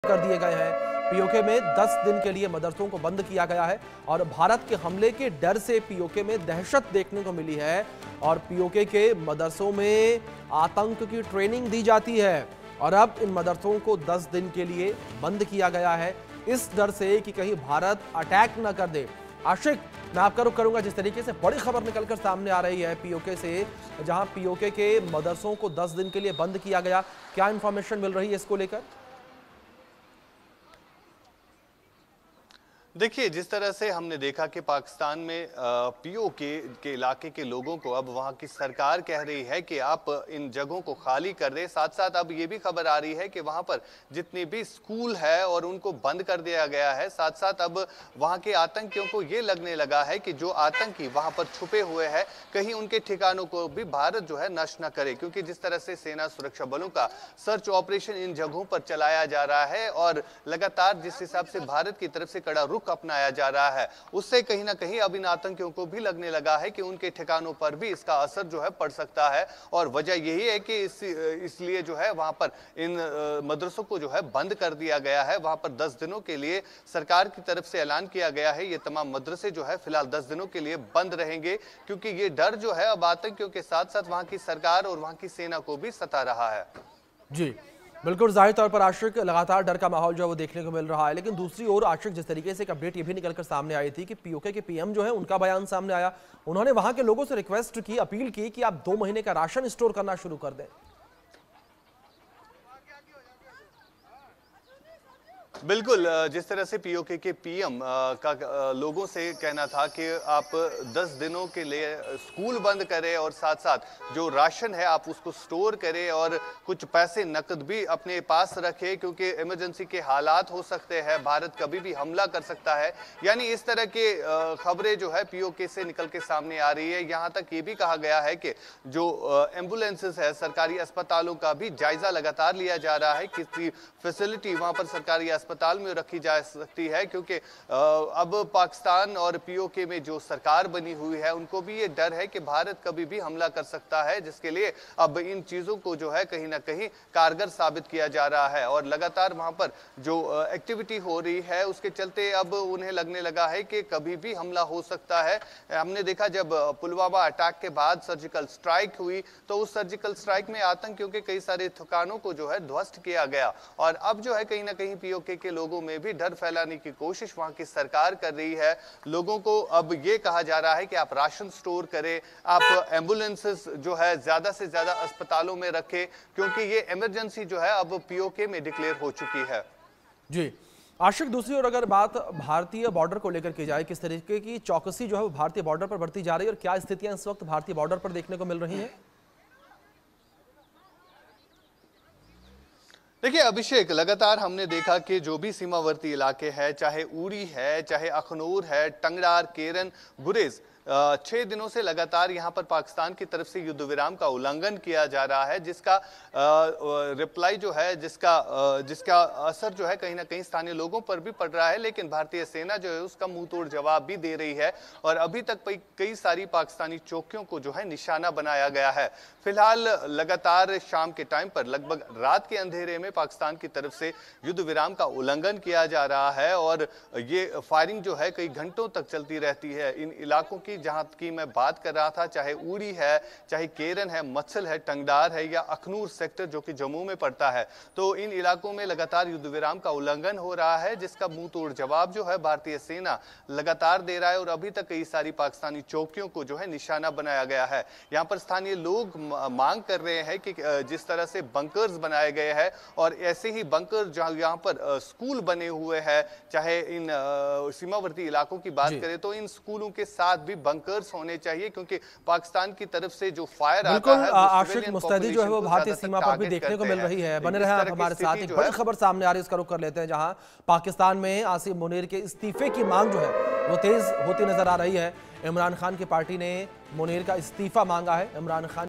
कर दिए गए हैं। पीओके में 10 दिन के लिए मदरसों को बंद किया गया है और भारत के हमले के डर से पीओके में दहशत देखने को मिली है और पीओके के मदरसों में आतंक की ट्रेनिंग दी जाती है और अब इन मदरसों को 10 दिन के लिए बंद किया गया है इस डर से कि कहीं भारत अटैक न कर दे। आशिक, मैं आपका रुख करूंगा, जिस तरीके से बड़ी खबर निकलकर सामने आ रही है पीओके से, जहां पीओके के मदरसों को 10 दिन के लिए बंद किया गया, क्या इंफॉर्मेशन मिल रही है इसको लेकर? देखिए, जिस तरह से हमने देखा कि पाकिस्तान में पीओके के इलाके के लोगों को अब वहां की सरकार कह रही है कि आप इन जगहों को खाली कर दें। साथ साथ अब ये भी खबर आ रही है कि वहां पर जितने भी स्कूल है और उनको बंद कर दिया गया है। साथ साथ अब वहां के आतंकियों को ये लगने लगा है कि जो आतंकी वहां पर छुपे हुए हैं, कहीं उनके ठिकानों को भी भारत जो है नष्ट न करे, क्योंकि जिस तरह से सेना सुरक्षा बलों का सर्च ऑपरेशन इन जगहों पर चलाया जा रहा है और लगातार जिस हिसाब से भारत की तरफ से कड़ा रुख अपनाया जा रहा है, उससे कहीं ना कहीं अब इन आतंकियों को भी लगने लगा है कि उनके ठिकानों पर भी इसका असर जो है पड़ सकता है। और वजह यही है कि इसलिए जो है वहां पर इन मदरसों को जो है बंद कर दिया गया है। वहां पर 10 दिनों के लिए सरकार की तरफ से ऐलान किया गया है, ये तमाम मदरसे जो है फिलहाल 10 दिनों के लिए बंद रहेंगे, क्योंकि ये डर जो है अब आतंकियों के साथ साथ वहां की सरकार और वहां की सेना को भी सता रहा है। जी बिल्कुल, जाहिर तौर पर आशिक, लगातार डर का माहौल जो है वो देखने को मिल रहा है। लेकिन दूसरी ओर आशिक, जिस तरीके से एक अपडेट ये भी निकलकर सामने आई थी कि पीओके के पीएम जो है उनका बयान सामने आया, उन्होंने वहां के लोगों से रिक्वेस्ट की, अपील की कि आप 2 महीने का राशन स्टोर करना शुरू कर दें। बिल्कुल, जिस तरह से पीओके के पीएम का लोगों से कहना था कि आप 10 दिनों के लिए स्कूल बंद करें और साथ साथ जो राशन है आप उसको स्टोर करें और कुछ पैसे नकद भी अपने पास रखें, क्योंकि इमरजेंसी के हालात हो सकते हैं, भारत कभी भी हमला कर सकता है। यानी इस तरह के खबरें जो है पीओके से निकल के सामने आ रही है। यहाँ तक ये भी कहा गया है कि जो एम्बुलेंसेस है, सरकारी अस्पतालों का भी जायजा लगातार लिया जा रहा है, किसी फैसिलिटी वहां पर सरकारी अस्पताल में रखी जा सकती है, क्योंकि अब पाकिस्तान और पीओके में जो सरकार बनी हुई है उनको भी ये डर है कि भारत कभी भी हमला कर सकता है, जिसके लिए अब इन चीजों को जो है कहीं ना कहीं कारगर साबित किया जा रहा है। और लगातार वहां पर जो एक्टिविटी हो रही है उसके चलते अब उन्हें लगने लगा है कि कभी भी हमला हो सकता है। हमने देखा जब पुलवामा अटैक के बाद सर्जिकल स्ट्राइक हुई तो उस सर्जिकल स्ट्राइक में आतंकियों के कई सारे ठिकानों को जो है ध्वस्त किया गया और अब जो है कहीं ना कहीं पीओके के लोगों में भी डर फैलाने की कोशिश वहां की सरकार कर रही है। लोगों को अब ये कहा जा रहा है कि आप राशन स्टोर करें, आप एम्बुलेंसेस जो है ज्यादा से ज्यादा अस्पतालों में रखें, क्योंकि ये इमरजेंसी जो है अब पीओके में डिक्लेयर हो चुकी है। जी आशिक, दूसरी ओर अगर बात भारतीय बॉर्डर को लेकर की जाए, किस तरीके की चौकसी जो है वो भारतीय बॉर्डर पर बढ़ती जा रही है और क्या स्थितियां इस वक्त भारतीय बॉर्डर पर देखने को मिल रही हैं? देखिए अभिषेक, लगातार हमने देखा कि जो भी सीमावर्ती इलाके हैं, चाहे उड़ी है, चाहे अखनूर है, टंगडार, केरन, गुरेज, 6 दिनों से लगातार यहां पर पाकिस्तान की तरफ से युद्ध विराम का उल्लंघन किया जा रहा है, जिसका रिप्लाई जो है, जिसका असर जो है कहीं ना कहीं स्थानीय लोगों पर भी पड़ रहा है। लेकिन भारतीय सेना जो है उसका मुंह तोड़ जवाब भी दे रही है और अभी तक कई सारी पाकिस्तानी चौकियों को जो है निशाना बनाया गया है। फिलहाल लगातार शाम के टाइम पर, लगभग रात के अंधेरे में पाकिस्तान की तरफ से युद्ध विराम का उल्लंघन किया जा रहा है और ये फायरिंग जो है कई घंटों तक चलती रहती है। इन इलाकों की जहां की मैं बात कर रहा था, चाहे उड़ी है, चाहे केरन है, मत्सल है, टंगडार है या अखनूर सेक्टर जो कि जम्मू में पड़ता है, तो इन इलाकों में लगातार युद्ध विराम का उल्लंघन हो रहा है, जिसका मुंह तोड़ जवाब जो है भारतीय सेना लगातार दे रहा है और अभी तक कई सारी पाकिस्तानी चौकियों को जो है निशाना बनाया गया है। यहाँ पर स्थानीय लोग मांग कर रहे हैं कि जिस तरह से बंकर्स बनाए गए हैं और ऐसे ही बंकर जहां यहाँ पर स्कूल बने हुए हैं, चाहे इन सीमावर्ती इलाकों की बात करें तो इन स्कूलों के साथ भी बंकर्स होने चाहिए, क्योंकि पाकिस्तान की तरफ से जो फायर आता है, आशिक मुस्तैदी जो है वो भारतीय सीमा पर भी देखने को मिल रही है। बने रहे आप हमारे साथ। एक बड़ी खबर सामने आ रही है, उसका रुख कर लेते हैं, जहां पाकिस्तान में आसिम मुनीर के इस्तीफे की मांग जो है वो तेज होती नजर आ रही है। इमरान खान की पार्टी ने मुनीर का इस्तीफा मांगा है। इमरान खान